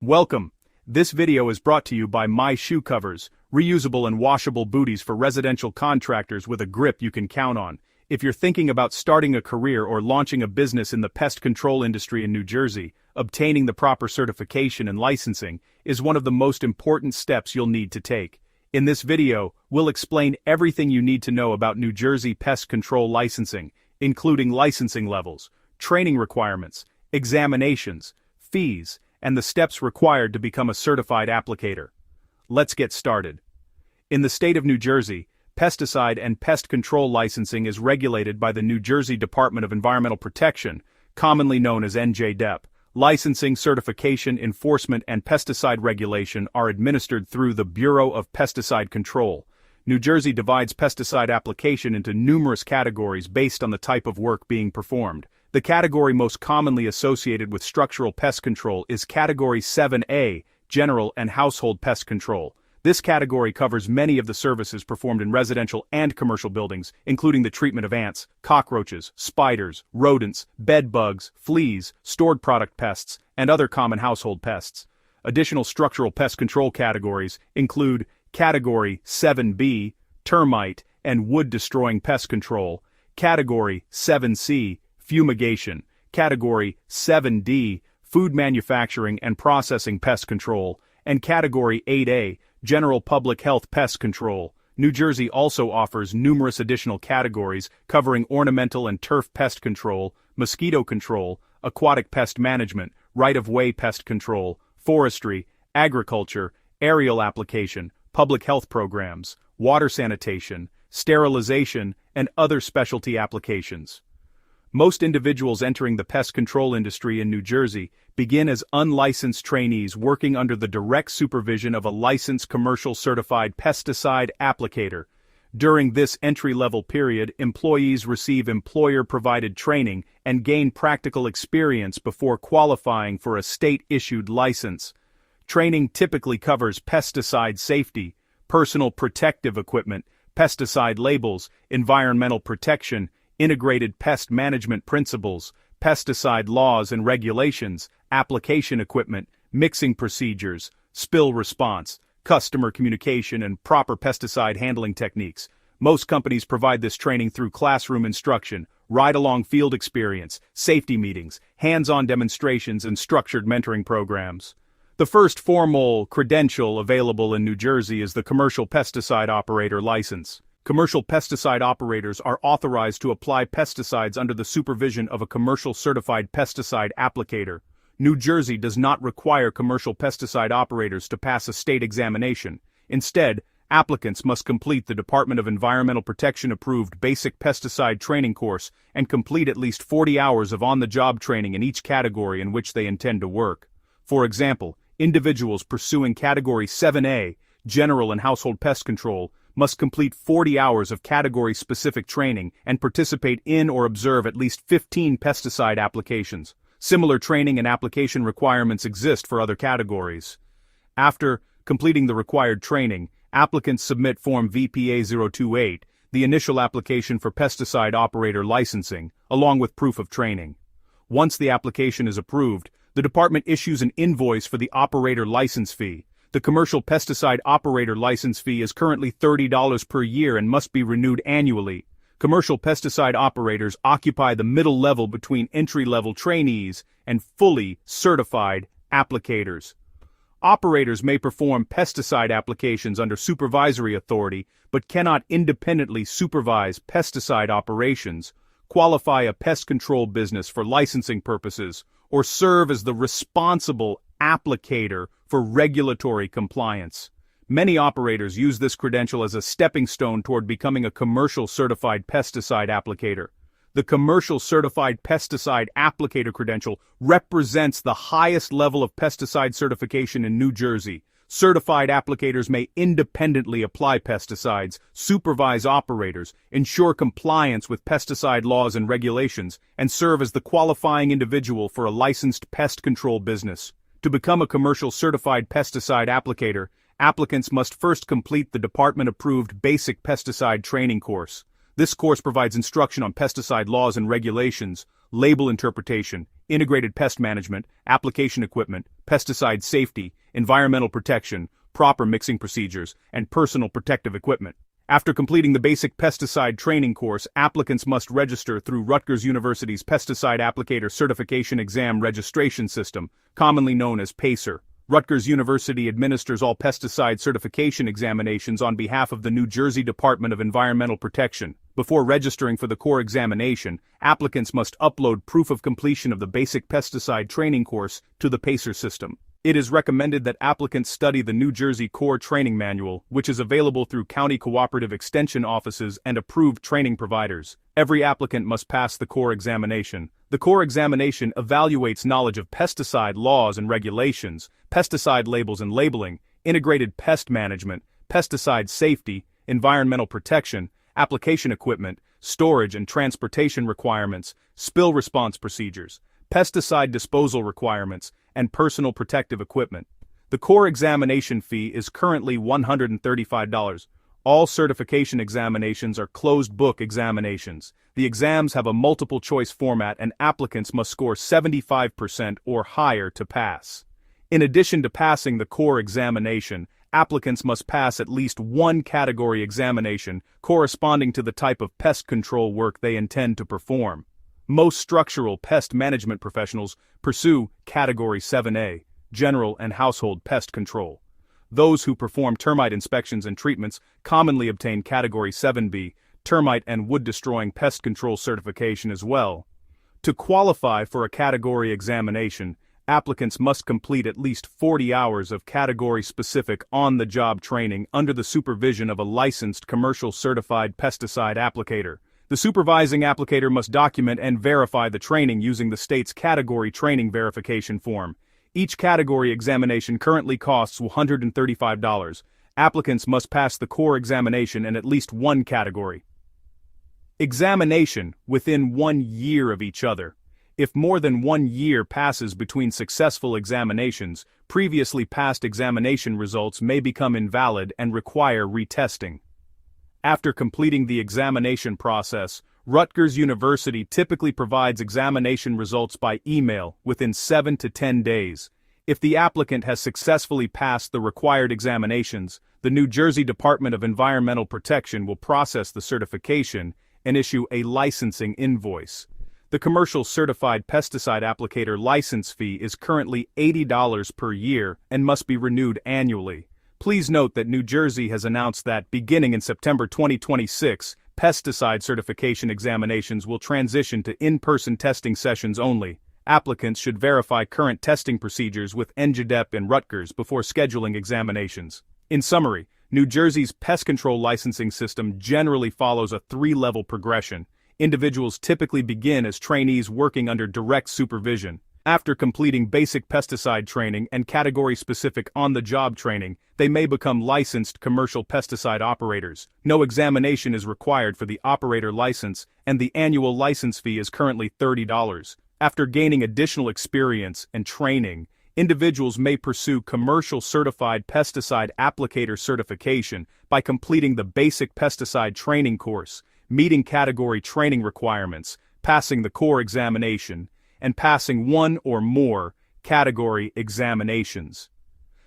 Welcome. This video is brought to you by My Shoe Covers, reusable and washable booties for residential contractors with a grip you can count on. If you're thinking about starting a career or launching a business in the pest control industry in New Jersey, obtaining the proper certification and licensing is one of the most important steps you'll need to take. In this video, we'll explain everything you need to know about New Jersey pest control licensing, including licensing levels, training requirements, examinations, fees, and the steps required to become a certified applicator. Let's get started. In the state of New Jersey, pesticide and pest control licensing is regulated by the New Jersey Department of Environmental Protection, commonly known as NJDEP. Licensing, certification, enforcement, and pesticide regulation are administered through the Bureau of Pesticide Control. New Jersey divides pesticide application into numerous categories based on the type of work being performed. The category most commonly associated with structural pest control is Category 7A, General and Household Pest Control. This category covers many of the services performed in residential and commercial buildings, including the treatment of ants, cockroaches, spiders, rodents, bed bugs, fleas, stored product pests, and other common household pests. Additional structural pest control categories include Category 7B, Termite and Wood-Destroying Pest Control, Category 7C, Fumigation, Category 7D, Food Manufacturing and Processing Pest Control, and Category 8A, General Public Health Pest Control. New Jersey also offers numerous additional categories covering ornamental and turf pest control, mosquito control, aquatic pest management, right-of-way pest control, forestry, agriculture, aerial application, public health programs, water sanitation, sterilization, and other specialty applications. Most individuals entering the pest control industry in New Jersey begin as unlicensed trainees working under the direct supervision of a licensed commercial certified pesticide applicator. During this entry-level period, employees receive employer-provided training and gain practical experience before qualifying for a state-issued license. Training typically covers pesticide safety, personal protective equipment, pesticide labels, environmental protection, integrated pest management principles, pesticide laws and regulations, application equipment, mixing procedures, spill response, customer communication, and proper pesticide handling techniques. Most companies provide this training through classroom instruction, ride-along field experience, safety meetings, hands-on demonstrations, and structured mentoring programs. The first formal credential available in New Jersey is the Commercial Pesticide Operator License. Commercial pesticide operators are authorized to apply pesticides under the supervision of a commercial certified pesticide applicator. New Jersey does not require commercial pesticide operators to pass a state examination. Instead, applicants must complete the Department of Environmental Protection approved basic pesticide training course and complete at least 40 hours of on-the-job training in each category in which they intend to work. For example, individuals pursuing Category 7A, General and Household Pest Control, must complete 40 hours of category-specific training and participate in or observe at least 15 pesticide applications. Similar training and application requirements exist for other categories. After completing the required training, applicants submit Form VPA-028, the initial application for pesticide operator licensing, along with proof of training. Once the application is approved, the department issues an invoice for the operator license fee. The commercial pesticide operator license fee is currently $30 per year and must be renewed annually. Commercial pesticide operators occupy the middle level between entry-level trainees and fully certified applicators. Operators may perform pesticide applications under supervisory authority but cannot independently supervise pesticide operations, qualify a pest control business for licensing purposes, or serve as the responsible applicator for regulatory compliance. Many operators use this credential as a stepping stone toward becoming a commercial certified pesticide applicator. The Commercial Certified Pesticide Applicator credential represents the highest level of pesticide certification in New Jersey. Certified applicators may independently apply pesticides, supervise operators, ensure compliance with pesticide laws and regulations, and serve as the qualifying individual for a licensed pest control business. To become a commercial certified pesticide applicator, applicants must first complete the department-approved basic pesticide training course. This course provides instruction on pesticide laws and regulations, label interpretation, integrated pest management, application equipment, pesticide safety, environmental protection, proper mixing procedures, and personal protective equipment. After completing the basic pesticide training course, applicants must register through Rutgers University's Pesticide Applicator Certification Exam Registration System, commonly known as PACER. Rutgers University administers all pesticide certification examinations on behalf of the New Jersey Department of Environmental Protection. Before registering for the core examination, applicants must upload proof of completion of the basic pesticide training course to the PACER system. It is recommended that applicants study the New Jersey Core Training Manual, which is available through county cooperative extension offices and approved training providers. Every applicant must pass the core examination. The core examination evaluates knowledge of pesticide laws and regulations, pesticide labels and labeling, integrated pest management, pesticide safety, environmental protection, application equipment, storage and transportation requirements, spill response procedures, pesticide disposal requirements, and personal protective equipment. The core examination fee is currently $135. All certification examinations are closed-book examinations. The exams have a multiple-choice format and applicants must score 75% or higher to pass. In addition to passing the core examination, applicants must pass at least one category examination corresponding to the type of pest control work they intend to perform. Most structural pest management professionals pursue Category 7A, General and Household Pest Control. Those who perform termite inspections and treatments commonly obtain Category 7B, Termite and Wood-Destroying Pest Control certification as well. To qualify for a category examination, applicants must complete at least 40 hours of category-specific on-the-job training under the supervision of a licensed commercial certified pesticide applicator. The supervising applicator must document and verify the training using the state's category training verification form. Each category examination currently costs $135. Applicants must pass the core examination in at least one category. Examination within 1 year of each other. If more than 1 year passes between successful examinations, previously passed examination results may become invalid and require retesting. After completing the examination process, Rutgers University typically provides examination results by email within 7 to 10 days. If the applicant has successfully passed the required examinations, the New Jersey Department of Environmental Protection will process the certification and issue a licensing invoice. The commercial certified pesticide applicator license fee is currently $80 per year and must be renewed annually. Please note that New Jersey has announced that, beginning in September 2026, pesticide certification examinations will transition to in-person testing sessions only. Applicants should verify current testing procedures with NJDEP and Rutgers before scheduling examinations. In summary, New Jersey's pest control licensing system generally follows a 3-level progression. Individuals typically begin as trainees working under direct supervision. After completing basic pesticide training and category-specific on-the-job training, they may become licensed commercial pesticide operators. No examination is required for the operator license, and the annual license fee is currently $30. After gaining additional experience and training, individuals may pursue commercial certified pesticide applicator certification by completing the basic pesticide training course, meeting category training requirements, passing the core examination, and passing one or more category examinations.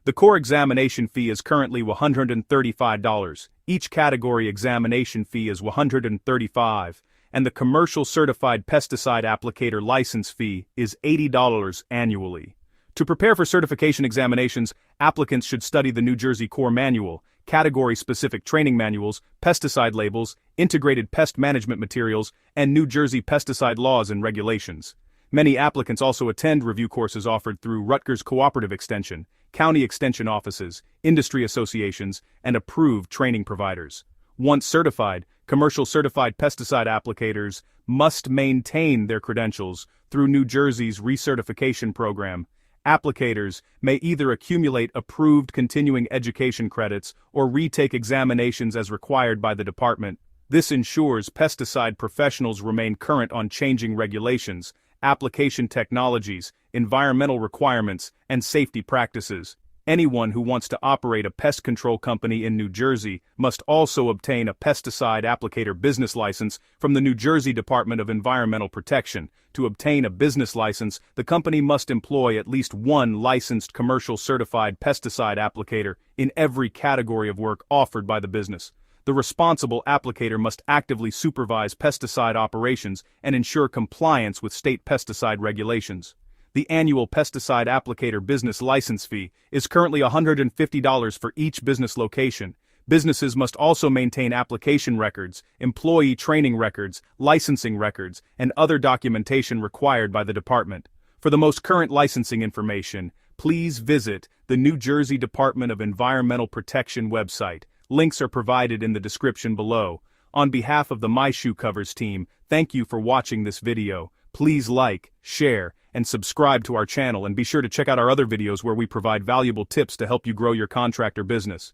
The core examination fee is currently $135. Each category examination fee is $135, and the commercial certified pesticide applicator license fee is $80 annually. To prepare for certification examinations, applicants should study the New Jersey Core Manual, category-specific training manuals, pesticide labels, integrated pest management materials, and New Jersey pesticide laws and regulations. Many applicants also attend review courses offered through Rutgers Cooperative Extension, county extension offices, industry associations, and approved training providers. Once certified, commercial certified pesticide applicators must maintain their credentials through New Jersey's recertification program. Applicators may either accumulate approved continuing education credits or retake examinations as required by the department. This ensures pesticide professionals remain current on changing regulations, application technologies, environmental requirements, and safety practices. Anyone who wants to operate a pest control company in New Jersey must also obtain a pesticide applicator business license from the New Jersey Department of Environmental Protection. To obtain a business license, the company must employ at least one licensed commercial certified pesticide applicator in every category of work offered by the business. The responsible applicator must actively supervise pesticide operations and ensure compliance with state pesticide regulations. The annual pesticide applicator business license fee is currently $150 for each business location. Businesses must also maintain application records, employee training records, licensing records, and other documentation required by the department. For the most current licensing information, please visit the New Jersey Department of Environmental Protection website. Links are provided in the description below. On behalf of the My Shoe Covers team, thank you for watching this video. Please like, share, and subscribe to our channel, and be sure to check out our other videos where we provide valuable tips to help you grow your contractor business.